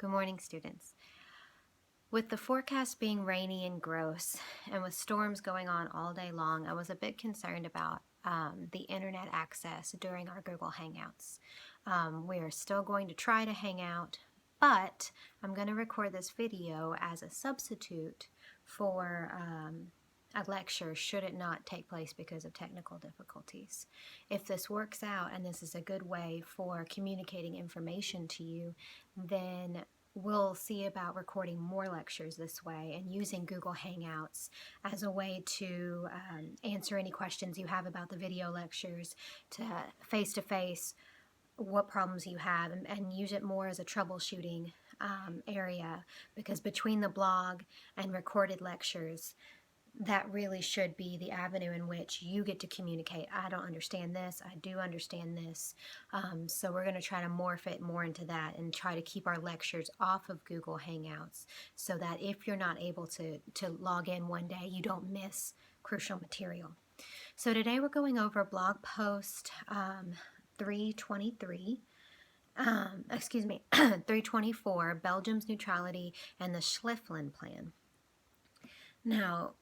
Good morning, students. With the forecast being rainy and gross, and with storms going on all day long, I was a bit concerned about the internet access during our Google Hangouts. We are still going to try to hang out, but I'm going to record this video as a substitute for a lecture should it not take place because of technical difficulties. If this works out and this is a good way for communicating information to you, then we'll see about recording more lectures this way and using Google Hangouts as a way to answer any questions you have about the video lectures, to face-to-face what problems you have, and use it more as a troubleshooting area, because between the blog and recorded lectures, that really should be the avenue in which you get to communicate. I don't understand this, I do understand this. So we're going to try to morph it more into that and try to keep our lectures off of Google Hangouts so that if you're not able to log in one day, you don't miss crucial material. So today we're going over blog post 323. 324, Belgium's neutrality and the Schliefflin plan. Now,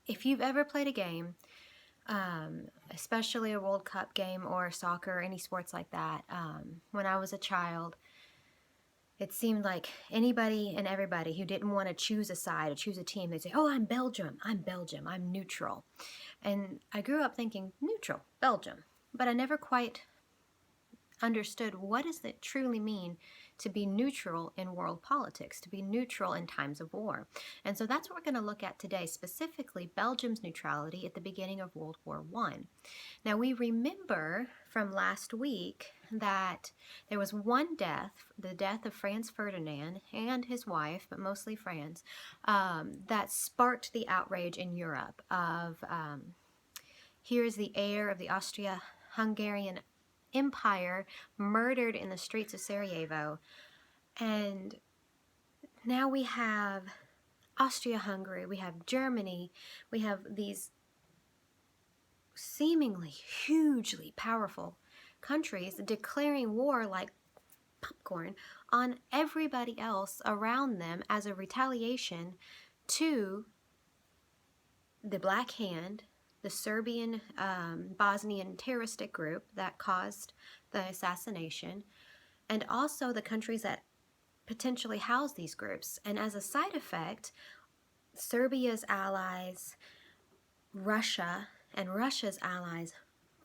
if you've ever played a game, especially a World Cup game or soccer or any sports like that, when I was a child, it seemed like anybody and everybody who didn't want to choose a side or choose a team, they'd say, oh, I'm Belgium, I'm neutral. And I grew up thinking, neutral, Belgium. But I never quite understood what does it truly mean to be neutral in world politics, to be neutral in times of war. And so that's what we're going to look at today, specifically Belgium's neutrality at the beginning of World War I. Now, we remember from last week that there was one death, the death of Franz Ferdinand and his wife, but mostly Franz, that sparked the outrage in Europe of here's the heir of the Austria-Hungarian Empire murdered in the streets of Sarajevo, and now we have Austria-Hungary, we have Germany, we have these seemingly hugely powerful countries declaring war like popcorn on everybody else around them as a retaliation to the Black Hand, the Serbian Bosnian terroristic group that caused the assassination, and also the countries that potentially house these groups. And as a side effect, Serbia's allies, Russia, and Russia's allies,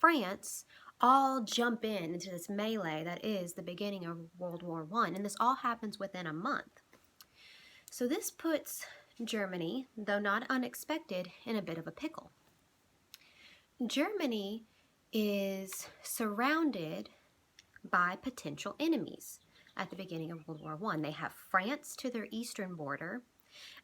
France, all jump into this melee that is the beginning of World War I. And this all happens within a month. So this puts Germany, though not unexpected, in a bit of a pickle. Germany is surrounded by potential enemies at the beginning of World War I. They have France to their eastern border,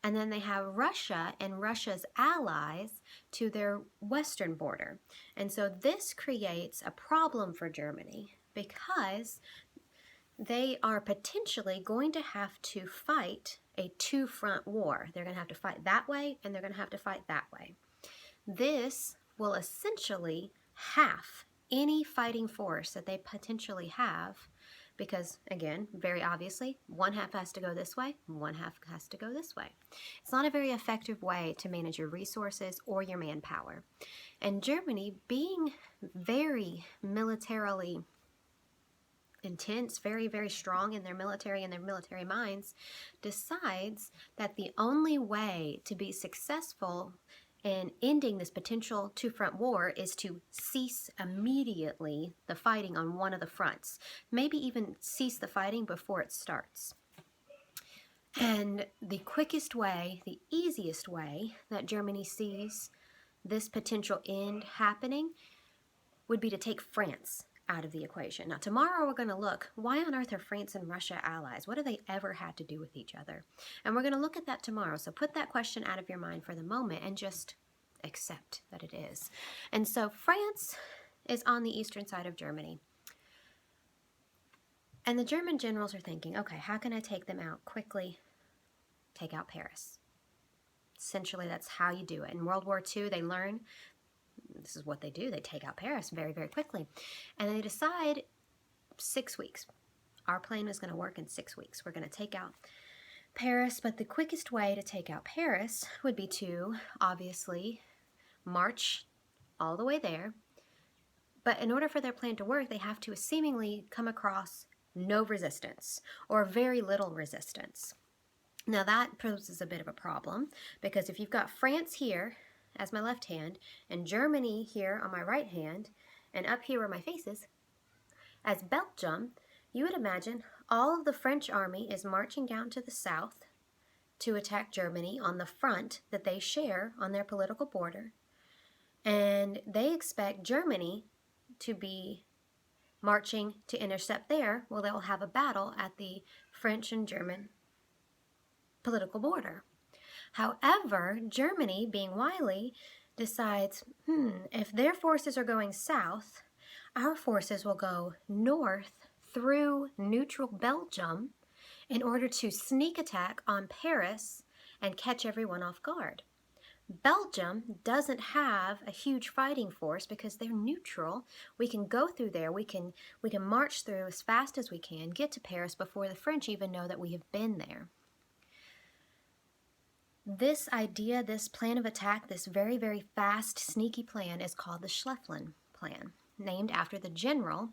and then they have Russia and Russia's allies to their western border. And so this creates a problem for Germany because they are potentially going to have to fight a two-front war. They're going to have to fight that way, and they're going to have to fight that way. This will essentially half any fighting force that they potentially have because, again, very obviously, one half has to go this way, one half has to go this way. It's not a very effective way to manage your resources or your manpower. And Germany, being very militarily intense, very, very strong in their military and their military minds, decides that the only way to be successful in ending this potential two-front war is to cease immediately the fighting on one of the fronts. Maybe even cease the fighting before it starts. And the quickest way, the easiest way that Germany sees this potential end happening would be to take France out of the equation. Now, tomorrow we're going to look, why on earth are France and Russia allies? What have they ever had to do with each other? And we're going to look at that tomorrow. So put that question out of your mind for the moment and just accept that it is. And so France is on the eastern side of Germany. And the German generals are thinking, okay, how can I take them out quickly? Take out Paris. Essentially, that's how you do it. In World War II, they learn this is what they do. They take out Paris very, very quickly. And they decide 6 weeks. Our plan is going to work in 6 weeks. We're going to take out Paris, but the quickest way to take out Paris would be to obviously march all the way there. But in order for their plan to work, they have to seemingly come across no resistance or very little resistance. Now that poses a bit of a problem, because if you've got France here as my left hand and Germany here on my right hand and up here where my face is as Belgium, you would imagine all of the French army is marching down to the south to attack Germany on the front that they share on their political border. And they expect Germany to be marching to intercept there. Well, they'll have a battle at the French and German political border. However, Germany, being wily, decides, if their forces are going south, our forces will go north through neutral Belgium in order to sneak attack on Paris and catch everyone off guard. Belgium doesn't have a huge fighting force because they're neutral. We can go through there. We can march through as fast as we can, get to Paris before the French even know that we have been there. This idea, this plan of attack, this very, very fast, sneaky plan is called the Schlieffen Plan, named after the General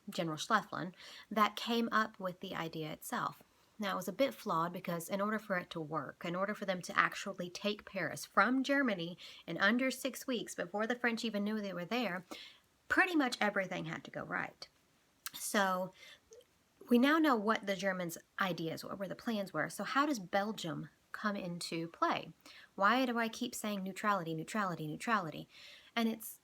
Schlieffen, that came up with the idea itself. Now, it was a bit flawed because in order for it to work, in order for them to actually take Paris from Germany in under 6 weeks before the French even knew they were there, pretty much everything had to go right. So we now know what the Germans' ideas were, where the plans were. So how does Belgium come into play? Why do I keep saying neutrality, neutrality, neutrality? And it's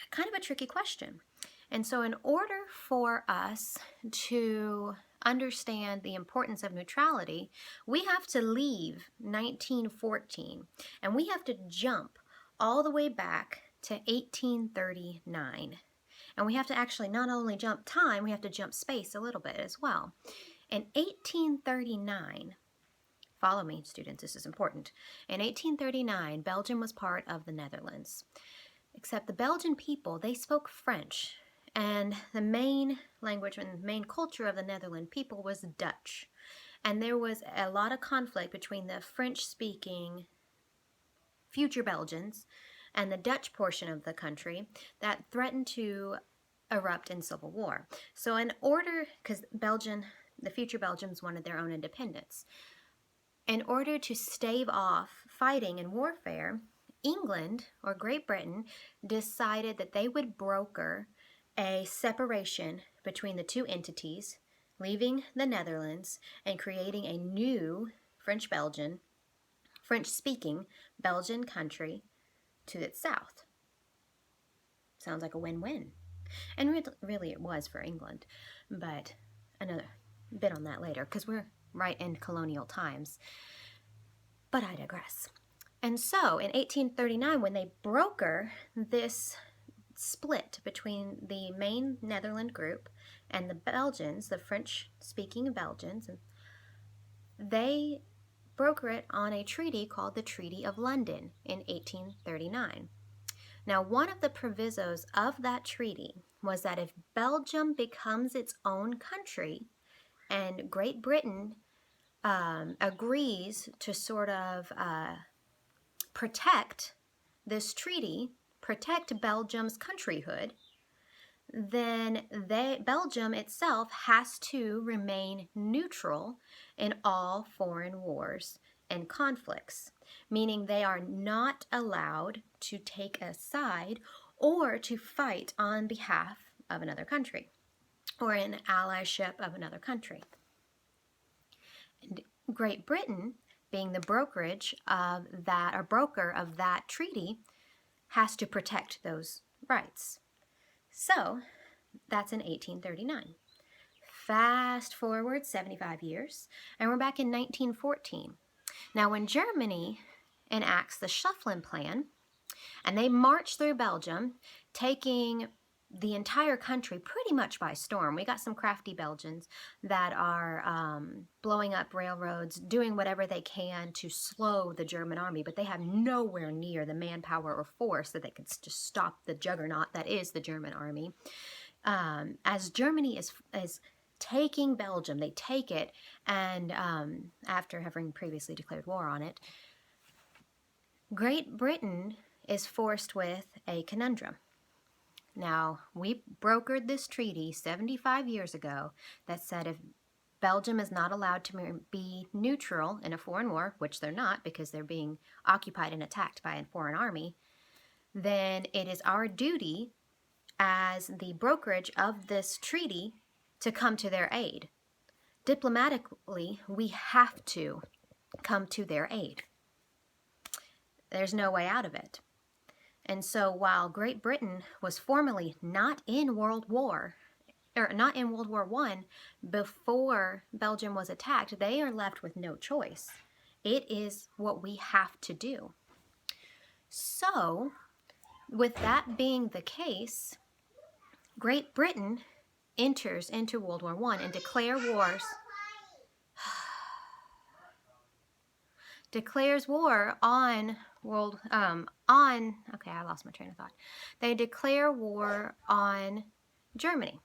kind of a tricky question. And so in order for us to understand the importance of neutrality, we have to leave 1914 and we have to jump all the way back to 1839. And we have to actually not only jump time, we have to jump space a little bit as well. In 1839, follow me students, this is important. In 1839, Belgium was part of the Netherlands. Except the Belgian people, they spoke French. And the main language and main culture of the Netherlands people was Dutch. And there was a lot of conflict between the French-speaking future Belgians and the Dutch portion of the country that threatened to erupt in civil war. So in order, because the future Belgians wanted their own independence, in order to stave off fighting and warfare, England, or Great Britain, decided that they would broker a separation between the two entities, leaving the Netherlands and creating a new French-speaking Belgian country to its south. Sounds like a win-win. And really it was for England, but another bit on that later because we're right in colonial times. But I digress. And so in 1839, when they broker this split between the main Netherlands group and the Belgians, the French-speaking Belgians, they broker it on a treaty called the Treaty of London in 1839. Now, one of the provisos of that treaty was that if Belgium becomes its own country and Great Britain agrees to sort of protect this treaty, protect Belgium's countryhood, then Belgium itself has to remain neutral in all foreign wars and conflicts, meaning they are not allowed to take a side or to fight on behalf of another country or in allyship of another country. And Great Britain, being the brokerage of that, or broker of that treaty, has to protect those rights. So that's in 1839. Fast forward 75 years, and we're back in 1914. Now, when Germany enacts the Schlieffen Plan, and they march through Belgium, taking the entire country pretty much by storm. We got some crafty Belgians that are blowing up railroads, doing whatever they can to slow the German army, but they have nowhere near the manpower or force that they could just stop the juggernaut that is the German army. as Germany is taking Belgium, they take it, and after having previously declared war on it, Great Britain is forced with a conundrum. Now, we brokered this treaty 75 years ago that said if Belgium is not allowed to be neutral in a foreign war, which they're not because they're being occupied and attacked by a foreign army, then it is our duty as the brokerage of this treaty to come to their aid. Diplomatically, we have to come to their aid. There's no way out of it. And so while Great Britain was formally not in World War I before Belgium was attacked, they are left with no choice. It is what we have to do. So, with that being the case, Great Britain enters into World War I and declares war on okay, I lost my train of thought. They declare war on Germany.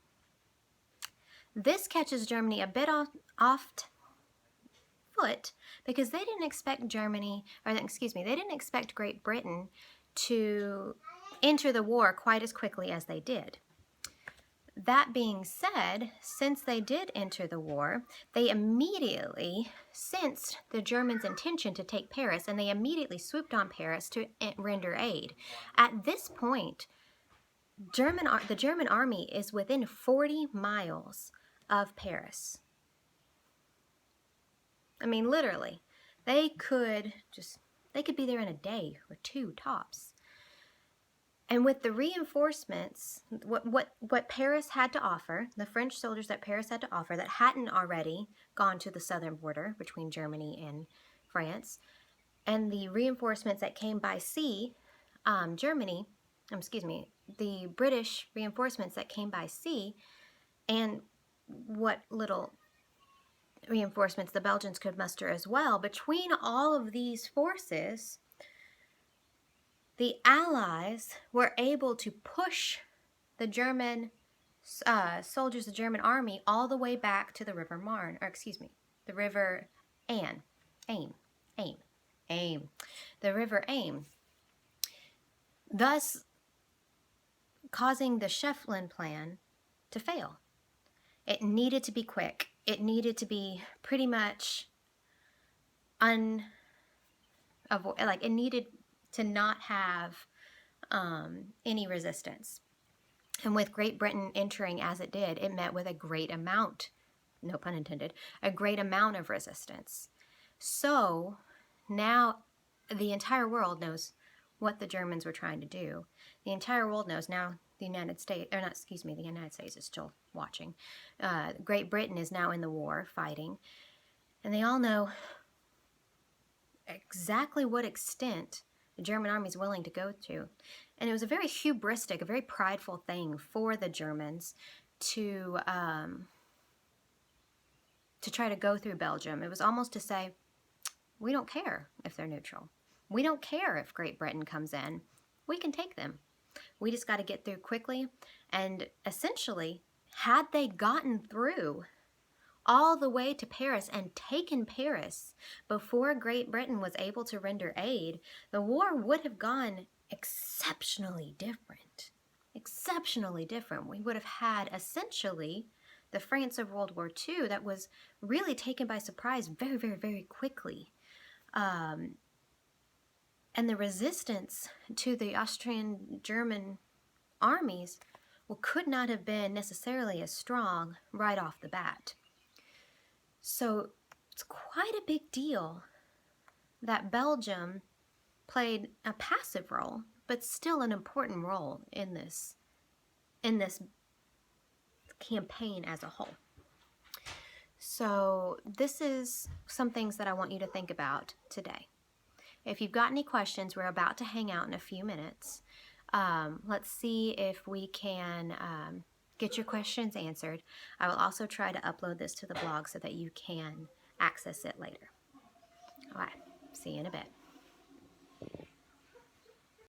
This catches Germany a bit off foot because they didn't expect they didn't expect Great Britain to enter the war quite as quickly as they did. That being said, since they did enter the war, they immediately sensed the Germans' intention to take Paris, and they immediately swooped on Paris to render aid. At this point, the German army is within 40 miles of Paris. I mean, literally, they could be there in a day or two tops. And with the reinforcements, what Paris had to offer, the French soldiers that Paris had to offer that hadn't already gone to the southern border between Germany and France, and the reinforcements that came by sea, the British reinforcements that came by sea, and what little reinforcements the Belgians could muster as well, between all of these forces, the Allies were able to push the German soldiers, the German army, all the way back to the River Marne, the River Aisne, the River Aisne, thus causing the Shetland plan to fail. It needed to be quick. It needed to be pretty much it needed to not have any resistance. And with Great Britain entering as it did, it met with a great amount, no pun intended, a great amount of resistance. So now the entire world knows what the Germans were trying to do. The entire world knows now. The United States is still watching. Great Britain is now in the war, fighting. And they all know exactly what extent the German army is willing to go to. And it was a very hubristic, a very prideful thing for the Germans to try to go through Belgium. It was almost to say, we don't care if they're neutral. We don't care if Great Britain comes in. We can take them. We just got to get through quickly. And essentially, had they gotten through all the way to Paris and taken Paris before Great Britain was able to render aid, the war would have gone exceptionally different. Exceptionally different. We would have had essentially the France of World War II that was really taken by surprise very, very, very quickly. And the resistance to the Austrian-German armies could not have been necessarily as strong right off the bat. So it's quite a big deal that Belgium played a passive role, but still an important role in this campaign as a whole. So this is some things that I want you to think about today. If you've got any questions, we're about to hang out in a few minutes. Let's see if we can get your questions answered. I will also try to upload this to the blog so that you can access it later. All right, see you in a bit.